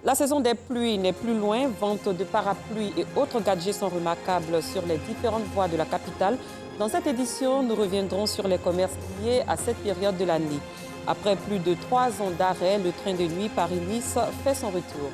La saison des pluies n'est plus loin. Vente de parapluies et autres gadgets sont remarquables sur les différentes voies de la capitale. Dans cette édition, nous reviendrons sur les commerces liés à cette période de l'année. Après plus de 3 ans d'arrêt, le train de nuit Paris-Nice fait son retour.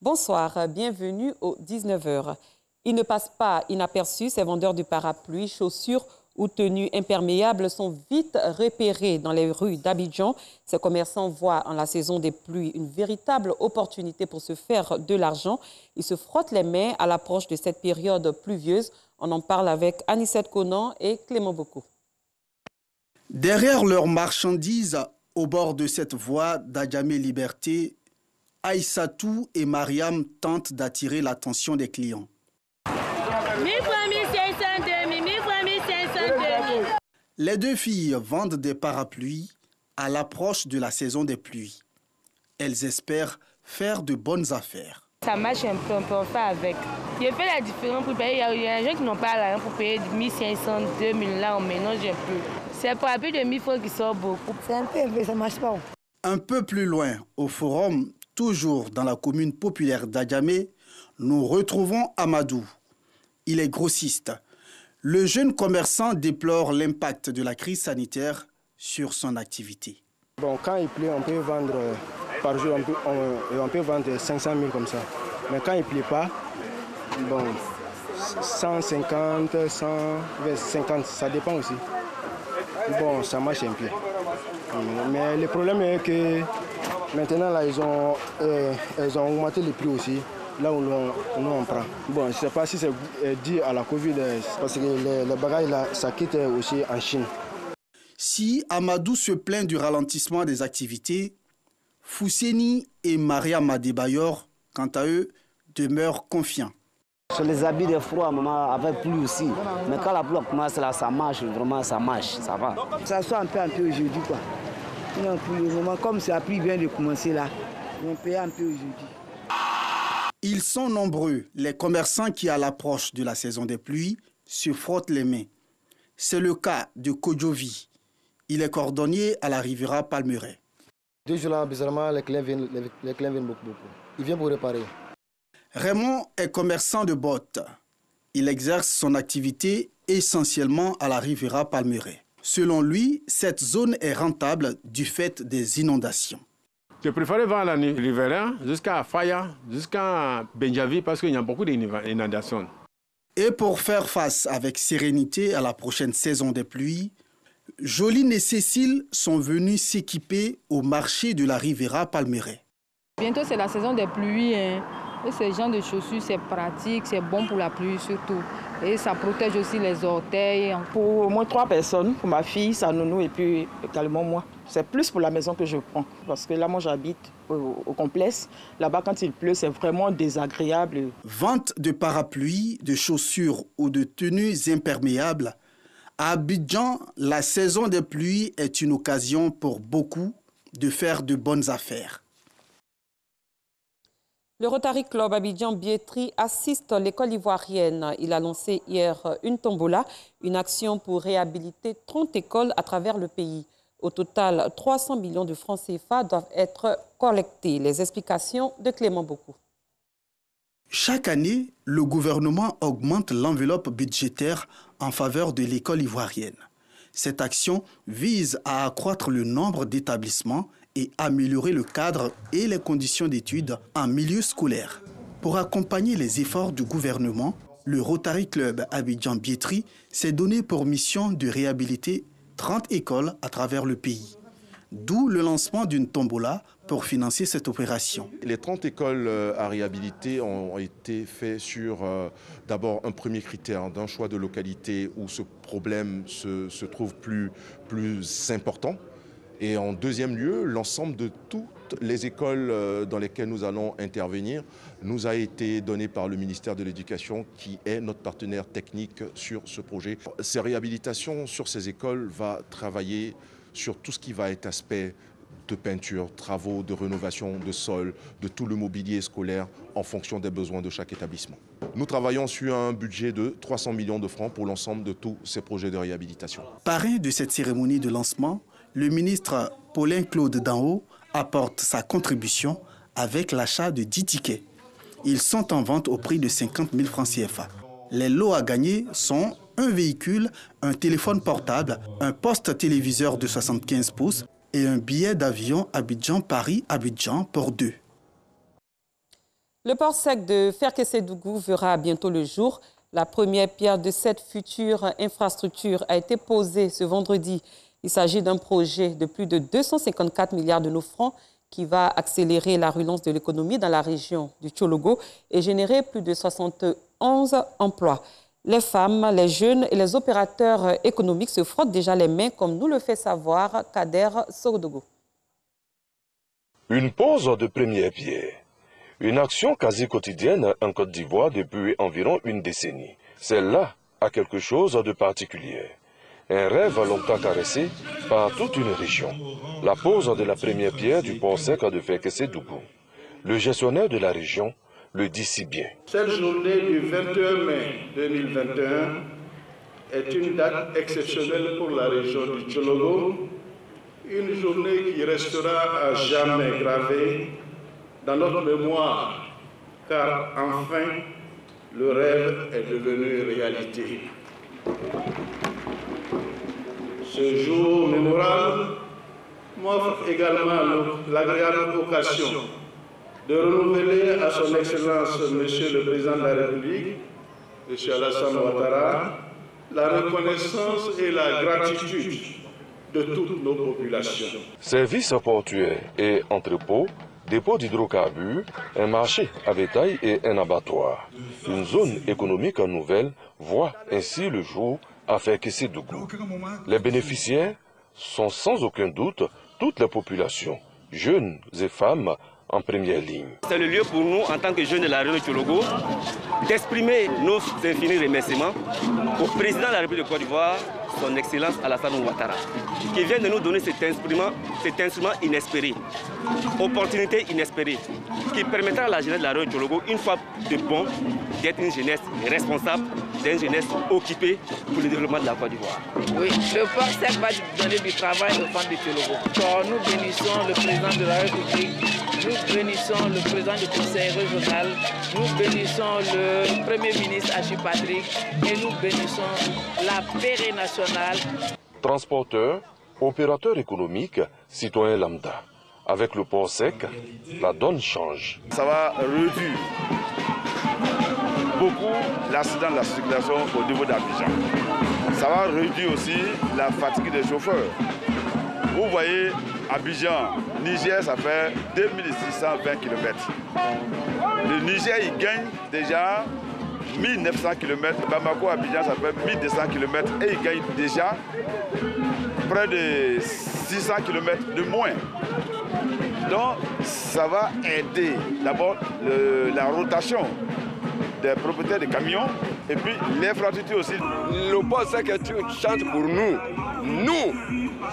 Bonsoir, bienvenue aux 19h. Il ne passe pas inaperçu, ces vendeurs de parapluies, chaussures ou tenues imperméables sont vite repérés dans les rues d'Abidjan. Ces commerçants voient en la saison des pluies une véritable opportunité pour se faire de l'argent. Ils se frottent les mains à l'approche de cette période pluvieuse. On en parle avec Anissette Conan et Clément Bocou. Derrière leurs marchandises, au bord de cette voie d'Adjamé Liberté, Aïssatou et Mariam tentent d'attirer l'attention des clients. Les deux filles vendent des parapluies à l'approche de la saison des pluies. Elles espèrent faire de bonnes affaires. Ça marche un peu, on peut en faire avec. Je fais la différence pour payer. Il y a des gens qui n'ont pas l'argent pour payer 1500, 2000, là on mélange un peu. C'est pas plus de 1000 francs qui sort beaucoup. C'est un peu, ça marche pas. Un peu plus loin, au forum, toujours dans la commune populaire d'Adjamé, nous retrouvons Amadou. Il est grossiste. Le jeune commerçant déplore l'impact de la crise sanitaire sur son activité. Bon, quand il pleut, on peut vendre par jour, on peut vendre 500 000 comme ça. Mais quand il ne pleut pas, bon, 150, 150, ça dépend aussi. Bon, ça marche un peu. Mais le problème est que maintenant, là, ils ont augmenté les prix aussi. Là où on prend. Bon, je ne sais pas si c'est dû à la Covid, parce que les bagages, là, ça quitte aussi en Chine. Si Amadou se plaint du ralentissement des activités, Fousseni et Maria Madebayor, quant à eux, demeurent confiants. Sur les habits de froid, maman, avec pluie aussi. Mais quand la pluie commence là, ça marche, vraiment, ça marche, ça va. Ça soit un peu aujourd'hui, quoi. Non, pour le moment, comme la pluie vient de commencer là, on paye un peu aujourd'hui. Ils sont nombreux, les commerçants qui, à l'approche de la saison des pluies, se frottent les mains. C'est le cas de Kodjovi. Il est cordonnier à la Riviera Palmeraie. 2 jours là, bizarrement, les clients viennent beaucoup. Ils viennent pour réparer. Raymond est commerçant de bottes. Il exerce son activité essentiellement à la Riviera Palmeraie. Selon lui, cette zone est rentable du fait des inondations. Je préfère vendre la Riviera jusqu'à Faya, jusqu'à Benjavi parce qu'il y a beaucoup d'inondations. Et pour faire face avec sérénité à la prochaine saison des pluies, Joline et Cécile sont venus s'équiper au marché de la Riviera Palmeraie. Bientôt c'est la saison des pluies. Et ce genre de chaussures, c'est pratique, c'est bon pour la pluie surtout. Et ça protège aussi les orteils. Pour au moins 3 personnes, pour ma fille, sa nounou et puis également moi. C'est plus pour la maison que je prends. Parce que là, moi, j'habite au complexe. Là-bas, quand il pleut, c'est vraiment désagréable. Vente de parapluies, de chaussures ou de tenues imperméables. À Abidjan, la saison des pluies est une occasion pour beaucoup de faire de bonnes affaires. Le Rotary Club Abidjan-Biétry assiste l'école ivoirienne. Il a lancé hier une tombola, une action pour réhabiliter 30 écoles à travers le pays. Au total, 300 millions de francs CFA doivent être collectés. Les explications de Clément Bocou. Chaque année, le gouvernement augmente l'enveloppe budgétaire en faveur de l'école ivoirienne. Cette action vise à accroître le nombre d'établissements et améliorer le cadre et les conditions d'études en milieu scolaire. Pour accompagner les efforts du gouvernement, le Rotary Club Abidjan-Biétry s'est donné pour mission de réhabiliter 30 écoles à travers le pays. D'où le lancement d'une tombola pour financer cette opération. Les 30 écoles à réhabiliter ont été faits sur d'abord un premier critère d'un choix de localité où ce problème se trouve plus important. Et en deuxième lieu, l'ensemble de toutes les écoles dans lesquelles nous allons intervenir nous a été donné par le ministère de l'Éducation qui est notre partenaire technique sur ce projet. Ces réhabilitations sur ces écoles vont travailler sur tout ce qui va être aspect de peinture, travaux de rénovation de sol, de tout le mobilier scolaire en fonction des besoins de chaque établissement. Nous travaillons sur un budget de 300 millions de francs pour l'ensemble de tous ces projets de réhabilitation. Parrain de cette cérémonie de lancement, le ministre Paulin Claude Danho apporte sa contribution avec l'achat de 10 tickets. Ils sont en vente au prix de 50 000 francs CFA. Les lots à gagner sont un véhicule, un téléphone portable, un poste téléviseur de 75 pouces et un billet d'avion Abidjan-Paris-Abidjan pour 2. Le port sec de Ferkessédougou verra bientôt le jour. La première pierre de cette future infrastructure a été posée ce vendredi. Il s'agit d'un projet de plus de 254 milliards de nos francs qui va accélérer la relance de l'économie dans la région du Tchologo et générer plus de 71 emplois. Les femmes, les jeunes et les opérateurs économiques se frottent déjà les mains, comme nous le fait savoir Kader Sordogo. Une pose de première pierre. Une action quasi quotidienne en Côte d'Ivoire depuis environ une décennie. Celle-là a quelque chose de particulier. Un rêve longtemps caressé par toute une région. La pose de la première pierre du port sec de Ferkessédougou. Le gestionnaire de la région le dit si bien. Cette journée du 21 mai 2021 est une date exceptionnelle pour la région du Tchologo. Une journée qui restera à jamais gravée dans notre mémoire, car enfin, le rêve est devenu réalité. Ce jour mémorable m'offre également l'agréable occasion de renouveler à son Excellence, Monsieur le Président de la République, Monsieur Alassane Ouattara, la reconnaissance et la gratitude de toutes nos populations. Services portuaires et entrepôts, dépôt d'hydrocarbures, un marché à bétail et un abattoir. Une zone économique nouvelle voit ainsi le jour à Ferkessédougou. Les bénéficiaires sont sans aucun doute toutes les populations, jeunes et femmes, en première ligne. C'est le lieu pour nous, en tant que jeunes de la région de Tchologo, d'exprimer nos infinis remerciements au président de la République de Côte d'Ivoire, son Excellence Alassane Ouattara, qui vient de nous donner cet instrument inespéré, opportunité inespérée, qui permettra à la jeunesse de la région de Tchologo, une fois de bon, d'être une jeunesse responsable, d'être une jeunesse occupée pour le développement de la Côte d'Ivoire. Oui, le port sec va donner du travail aux femmes de Tchologo. Nous bénissons le président de la République, nous bénissons le président du conseil régional, nous bénissons le premier ministre Hachi Patrick et nous bénissons la paix nationale. Transporteurs, opérateurs économiques, citoyens lambda. Avec le port sec, la donne change. Ça va réduire beaucoup l'accident de la circulation au niveau d'Abidjan. Ça va réduire aussi la fatigue des chauffeurs. Vous voyez, Abidjan, Niger, ça fait 2620 km. Le Niger, il gagne déjà 1900 km. Bamako, Abidjan, ça fait 1200 km et il gagne déjà près de 600 km de moins. Donc, ça va aider d'abord la rotation des propriétaires de camions et puis l'infrastructure aussi. Le port sec est une chance pour nous,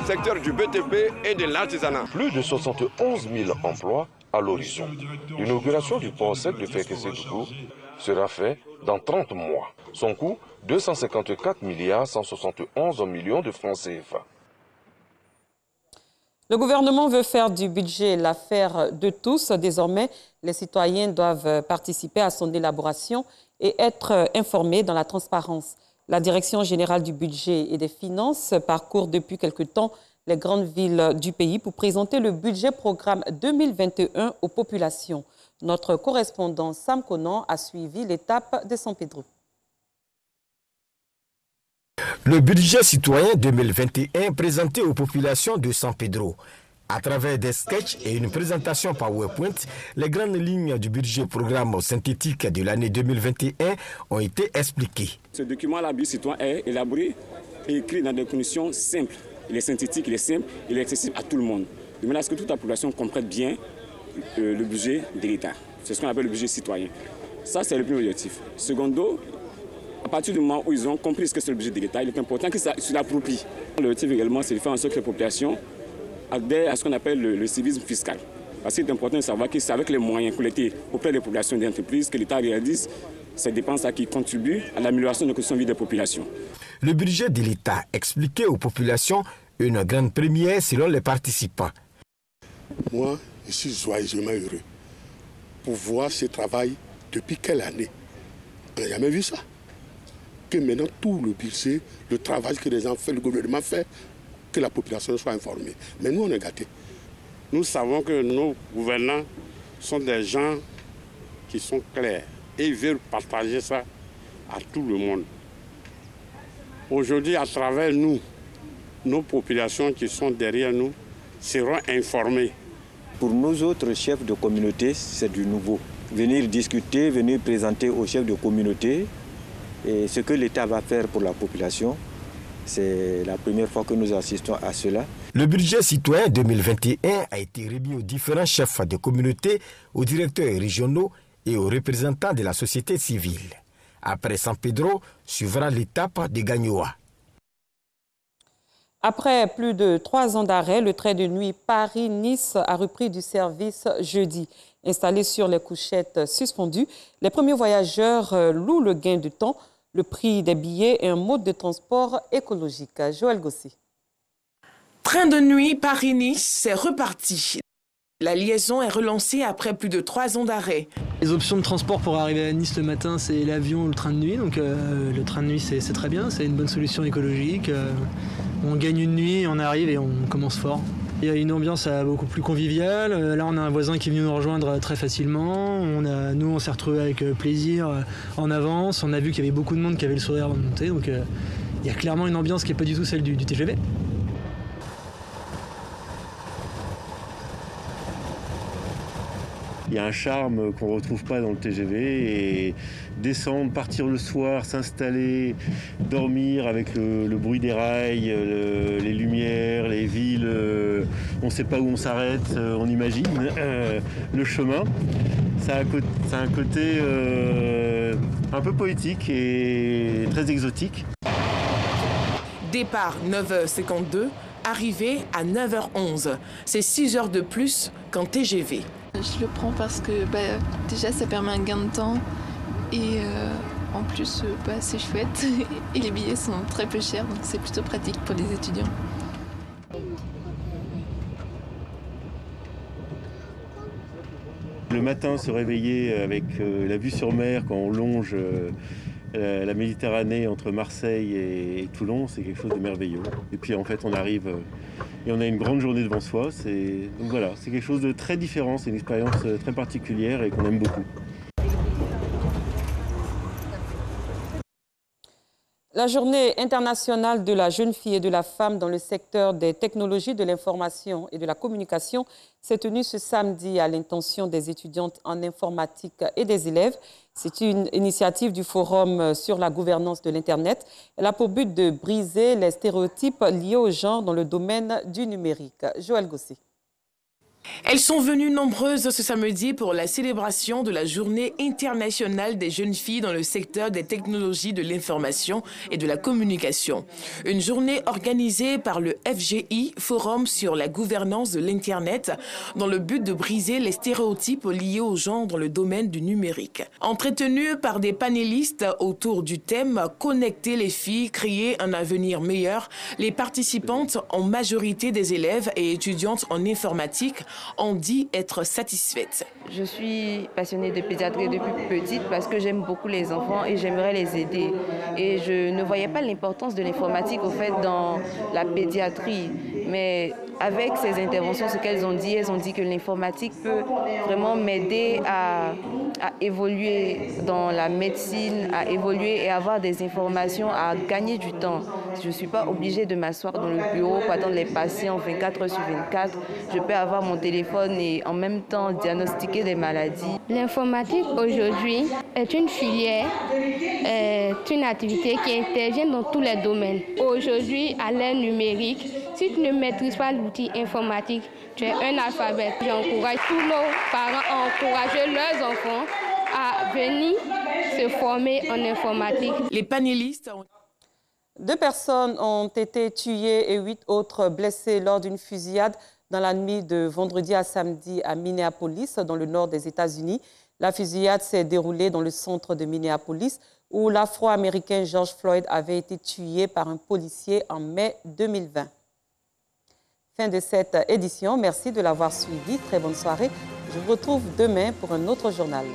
secteur du BTP et de l'artisanat. Plus de 71 000 emplois à l'horizon. L'inauguration du port sec de Ferkessédougou sera faite dans 30 mois. Son coût, 254 171 millions de francs CFA. Le gouvernement veut faire du budget l'affaire de tous. Désormais, les citoyens doivent participer à son élaboration et être informés dans la transparence. La Direction générale du budget et des finances parcourt depuis quelque temps les grandes villes du pays pour présenter le budget programme 2021 aux populations. Notre correspondant Sam Conan a suivi l'étape de San Pedro. Le budget citoyen 2021 présenté aux populations de San Pedro. À travers des sketchs et une présentation PowerPoint, les grandes lignes du budget programme synthétique de l'année 2021 ont été expliquées. Ce document-là, budget citoyen, est élaboré et écrit dans des conditions simples. Il est synthétique, il est simple, il est accessible à tout le monde. De manière à ce que toute la population comprenne bien le budget de l'État. C'est ce qu'on appelle le budget citoyen. Ça, c'est le premier objectif. Secondo, à partir du moment où ils ont compris ce que c'est le budget de l'État, il est important qu'ils se l'approprient. L'objectif également, c'est de faire en sorte que les populations adhèrent à ce qu'on appelle le civisme fiscal. Parce qu'il est important de savoir que c'est avec les moyens collectés auprès des populations et des entreprises que l'État réalise ces dépenses qui contribuent à l'amélioration de la condition de vie des populations. Le budget de l'État expliquait aux populations une grande première selon les participants. Moi, je suis joyeusement heureux pour voir ce travail depuis quelle année. On n'a jamais vu ça. Que maintenant tout le budget, le travail que les gens font, le gouvernement fait, que la population soit informée. Mais nous, on est gâtés. Nous savons que nos gouvernants sont des gens qui sont clairs et ils veulent partager ça à tout le monde. Aujourd'hui, à travers nous, nos populations qui sont derrière nous seront informées. Pour nous autres chefs de communauté, c'est du nouveau. Venir discuter, venir présenter aux chefs de communauté et ce que l'État va faire pour la population. C'est la première fois que nous assistons à cela. Le budget citoyen 2021 a été remis aux différents chefs de communauté, aux directeurs régionaux et aux représentants de la société civile. Après San Pedro, suivra l'étape de Gagnoa. Après plus de 3 ans d'arrêt, le train de nuit Paris-Nice a repris du service jeudi. Installé sur les couchettes suspendues, les premiers voyageurs louent le gain de temps, le prix des billets et un mode de transport écologique. Joël Gossi. Train de nuit Paris-Nice, c'est reparti. La liaison est relancée après plus de 3 ans d'arrêt. Les options de transport pour arriver à Nice le matin, c'est l'avion ou le train de nuit. Donc le train de nuit, c'est très bien, c'est une bonne solution écologique. On gagne une nuit, on arrive et on commence fort. Il y a une ambiance beaucoup plus conviviale. Là, on a un voisin qui est venu nous rejoindre très facilement. Nous, on s'est retrouvés avec plaisir en avance. On a vu qu'il y avait beaucoup de monde qui avait le sourire avant de monter. Donc il y a clairement une ambiance qui n'est pas du tout celle du TGV. Il y a un charme qu'on ne retrouve pas dans le TGV et descendre, partir le soir, s'installer, dormir avec le bruit des rails, les lumières, les villes, on ne sait pas où on s'arrête, on imagine le chemin. Ça a un côté un peu poétique et très exotique. Départ 9h52, arrivée à 9h11. C'est 6 heures de plus qu'en TGV. Je le prends parce que déjà ça permet un gain de temps et en plus c'est chouette et les billets sont très peu chers donc c'est plutôt pratique pour les étudiants. Le matin, se réveiller avec la vue sur mer quand on longe la Méditerranée entre Marseille et Toulon, c'est quelque chose de merveilleux. Et puis en fait on arrive et on a une grande journée devant soi. Donc voilà, c'est quelque chose de très différent, c'est une expérience très particulière et qu'on aime beaucoup. La journée internationale de la jeune fille et de la femme dans le secteur des technologies de l'information et de la communication s'est tenue ce samedi à l'intention des étudiantes en informatique et des élèves. C'est une initiative du Forum sur la gouvernance de l'Internet. Elle a pour but de briser les stéréotypes liés au genre dans le domaine du numérique. Joël Gossi. Elles sont venues nombreuses ce samedi pour la célébration de la Journée internationale des jeunes filles dans le secteur des technologies de l'information et de la communication. Une journée organisée par le FGI, Forum sur la gouvernance de l'Internet, dans le but de briser les stéréotypes liés au genre dans le domaine du numérique. Entretenues par des panélistes autour du thème « Connecter les filles, créer un avenir meilleur », les participantes, en majorité des élèves et étudiantes en informatique, ont dit être satisfaites. Je suis passionnée de pédiatrie depuis petite parce que j'aime beaucoup les enfants et j'aimerais les aider. Et je ne voyais pas l'importance de l'informatique au fait dans la pédiatrie. Mais avec ces interventions, ce qu'elles ont dit, elles ont dit que l'informatique peut vraiment m'aider à évoluer dans la médecine, à évoluer et avoir des informations, à gagner du temps. Je ne suis pas obligée de m'asseoir dans le bureau pour attendre les patients 24 heures sur 24. Je peux avoir mon téléphone et en même temps diagnostiquer des maladies. L'informatique aujourd'hui est une filière, est une activité qui intervient dans tous les domaines. Aujourd'hui, à l'ère numérique, si tu ne maîtrises pas l'outil informatique, tu es un analphabète. J'encourage tous nos parents à encourager leurs enfants à venir se former en informatique. Les panélistes ont... 2 personnes ont été tuées et 8 autres blessées lors d'une fusillade dans la nuit de vendredi à samedi à Minneapolis, dans le nord des États-Unis. La fusillade s'est déroulée dans le centre de Minneapolis, où l'Afro-Américain George Floyd avait été tué par un policier en mai 2020. Fin de cette édition. Merci de l'avoir suivi. Très bonne soirée. Je vous retrouve demain pour un autre journal.